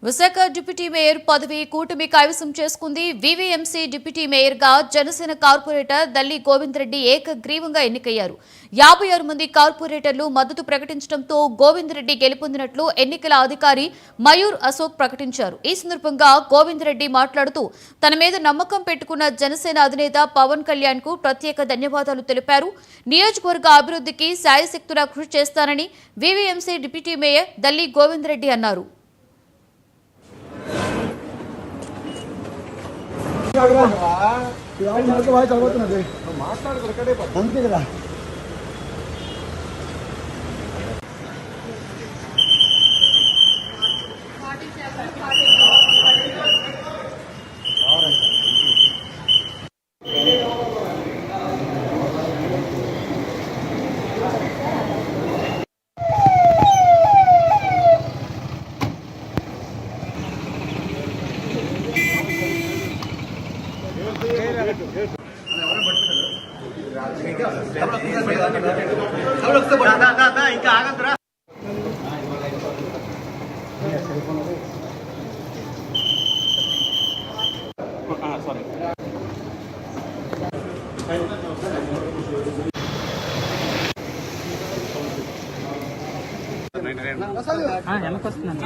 Visakha deputy mayor పదవి కూటమి కైవసం చేసుకుంది. వివిఎంసీ డిప్యూటీ మేయర్ గా జనసేన కార్పొరేటర్ దల్లి గోవింద్ రెడ్డి ఏకగ్రీవంగా ఎన్నికయ్యారు. 56 మంది కార్పొరేటర్లు మద్దతు ప్రకటించడంతో గోవింద్ రెడ్డి గెలుపొందినట్లు ఎన్నికల అధికారి మయూర్ అశోక్ ప్రకటించారు. ఈ సందర్భంగా గోవింద్ రెడ్డి మాట్లాడుతూ తన మీద నమ్మకం పెట్టుకున్న జనసేన అధినేత పవన్ కళ్యాణ్ కు ప్రత్యేక ధన్యవాదాలు తెలిపారు. నియోజకవర్గ అభివృద్ధికి శాయశక్తులా కృషి చేస్తానని వివిఎంసీ డిప్యూటీ మేయర్ దల్లి గోవింద్ రెడ్డి అన్నారు. అంతే కదా. ఇంకా ఆగంతరా వెనకొస్తున్నాను.